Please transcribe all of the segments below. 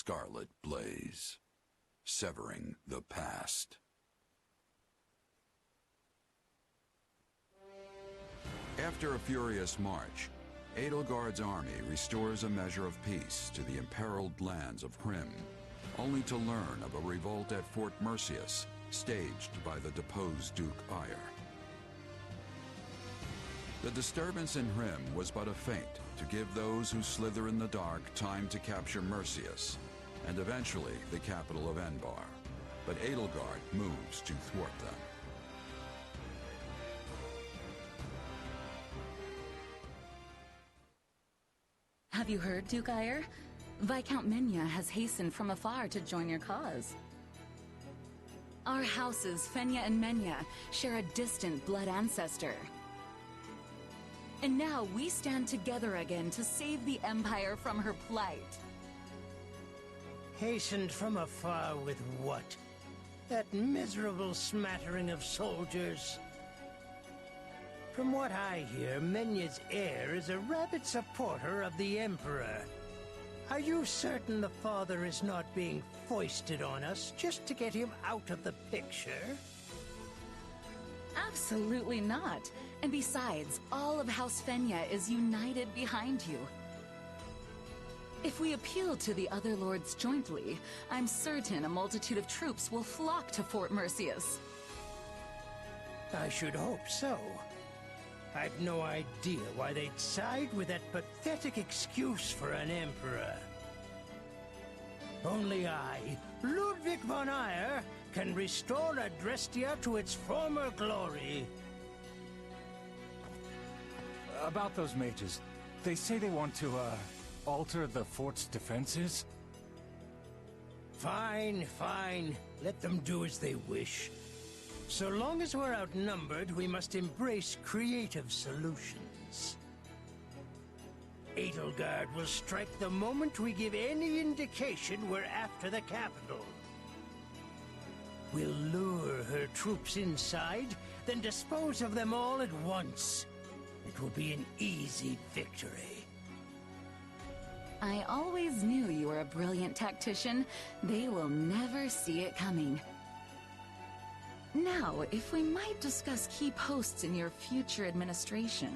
scarlet blaze, severing the past. After a furious march, Edelgard's army restores a measure of peace to the imperiled lands of Hrym, only to learn of a revolt at Fort Mercius, staged by the deposed Duke Ire. The disturbance in Hrym was but a feint to give those who slither in the dark time to capture Mercius, and eventually the capital of Enbar. But Edelgard moves to thwart them. Have you heard, Duke Ire? Viscount Menya has hastened from afar to join your cause. Our houses, Fenya and Menya, share a distant blood ancestor. And now we stand together again to save the Empire from her plight. Hastened from afar with what? That miserable smattering of soldiers? From what I hear, Menya's heir is a rabid supporter of the Emperor. Are you certain the father is not being foisted on us just to get him out of the picture? Absolutely not. And besides, all of House Fenya is united behind you. If we appeal to the other lords jointly, I'm certain a multitude of troops will flock to Fort Mercius. I should hope so. I've no idea why they'd side with that pathetic excuse for an emperor. Only I, Ludwig von Ire, can restore Adrestia to its former glory. About those mages, they say they want to, alter the fort's defenses? Fine, fine. Let them do as they wish. So long as we're outnumbered, we must embrace creative solutions. Edelgard will strike the moment we give any indication we're after the capital. We'll lure her troops inside, then dispose of them all at once. It will be an easy victory. I always knew you were a brilliant tactician. They will never see it coming. Now, if we might discuss key posts in your future administration.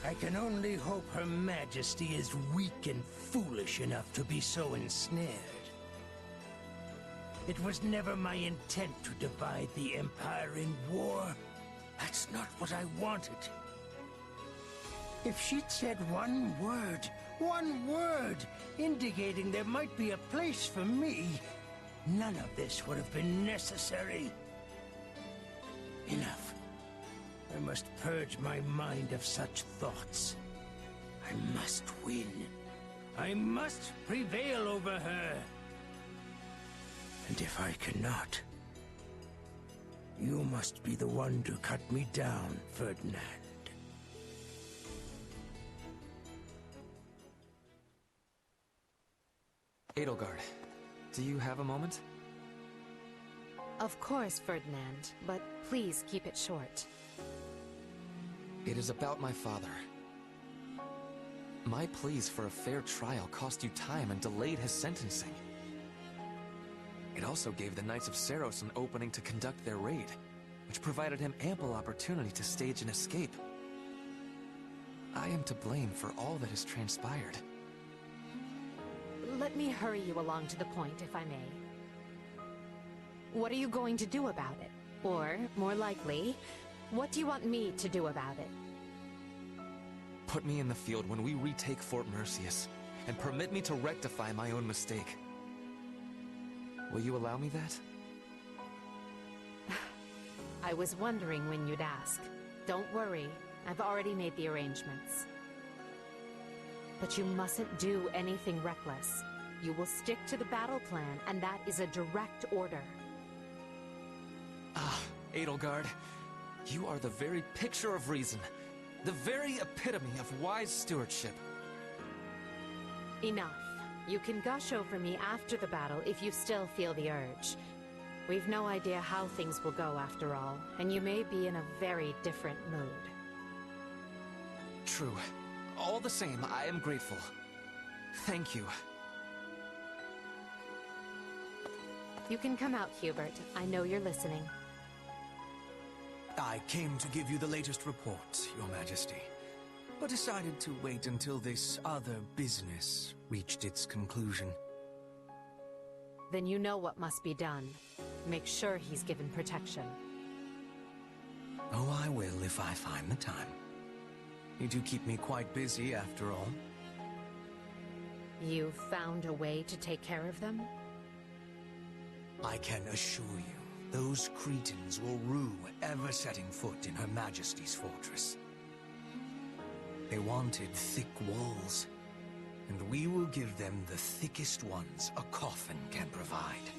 I can only hope Her Majesty is weak and foolish enough to be so ensnared. It was never my intent to divide the Empire in war. That's not what I wanted. If she'd said one word, indicating there might be a place for me, none of this would have been necessary. Enough. I must purge my mind of such thoughts. I must win. I must prevail over her. And if I cannot, you must be the one to cut me down, Ferdinand. Edelgard, do you have a moment? Of course, Ferdinand, but please keep it short. It is about my father. My pleas for a fair trial cost you time and delayed his sentencing. It also gave the Knights of Seiros an opening to conduct their raid, which provided him ample opportunity to stage an escape. I am to blame for all that has transpired. Let me hurry you along to the point, if I may. What are you going to do about it? Or, more likely, what do you want me to do about it? Put me in the field when we retake Fort Mercius, and permit me to rectify my own mistake. Will you allow me that? I was wondering when you'd ask. Don't worry, I've already made the arrangements. But you mustn't do anything reckless. You will stick to the battle plan, and that is a direct order. Ah, Edelgard, you are the very picture of reason. The very epitome of wise stewardship. Enough. You can gush over me after the battle if you still feel the urge. We've no idea how things will go after all, and you may be in a very different mood. True. All the same, I am grateful. Thank you. You can come out, Hubert. I know you're listening. I came to give you the latest report, Your Majesty, but decided to wait until this other business reached its conclusion. Then you know what must be done. Make sure he's given protection. Oh, I will if I find the time. You do keep me quite busy, after all. You've found a way to take care of them? I can assure you, those Cretans will rue ever setting foot in Her Majesty's fortress. They wanted thick walls, and we will give them the thickest ones a coffin can provide.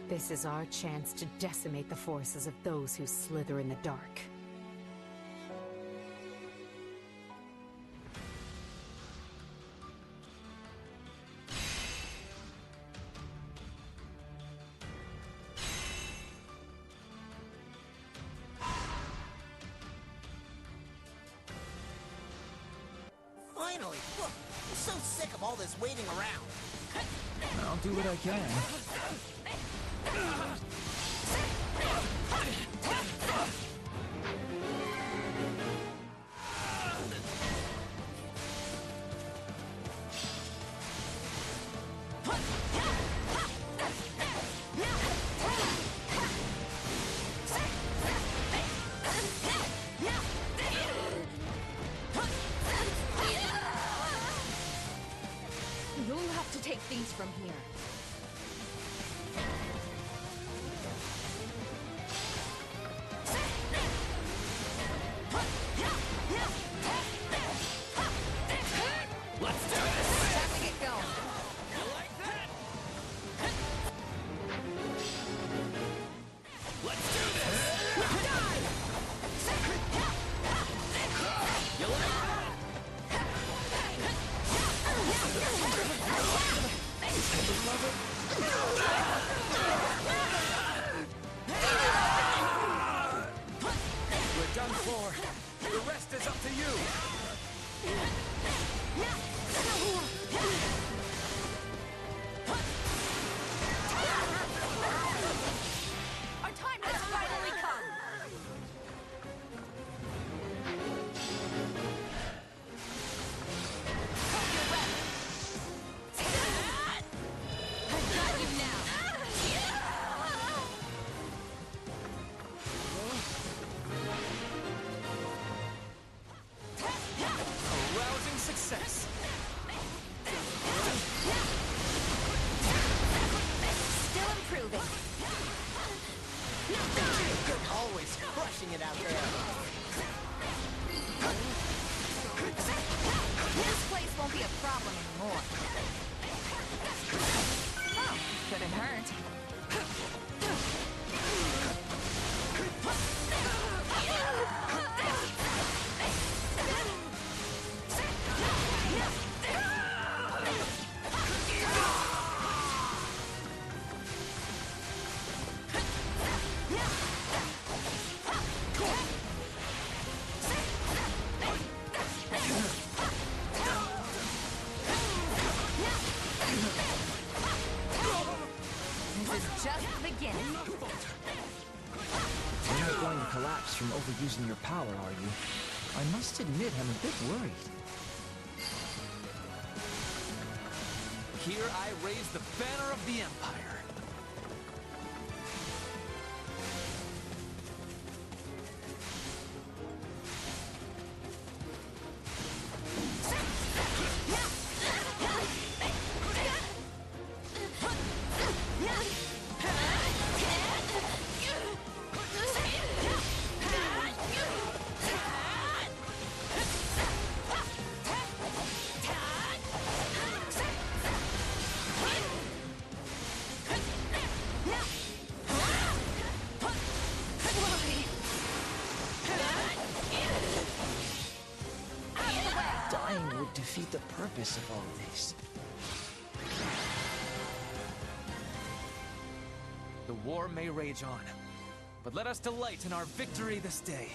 This is our chance to decimate the forces of those who slither in the dark. Finally! Look, I'm so sick of all this waiting around. I'll do what I can. You'll have to take things from here. Let's do this! Time to get going. Like that? Let's do this! You like that? We're done for. The rest is up to you. Our time has finally come. Hold your breath. I've got you now. A rousing success. Still improving. You're always crushing it out there. This place won't be a problem anymore. Oh, couldn't hurt. This is just the beginning. You're not going to collapse from overusing your power, are you? I must admit, I'm a bit worried. Here I raise the banner of the Empire. Dying would defeat the purpose of all this. The war may rage on, but let us delight in our victory this day.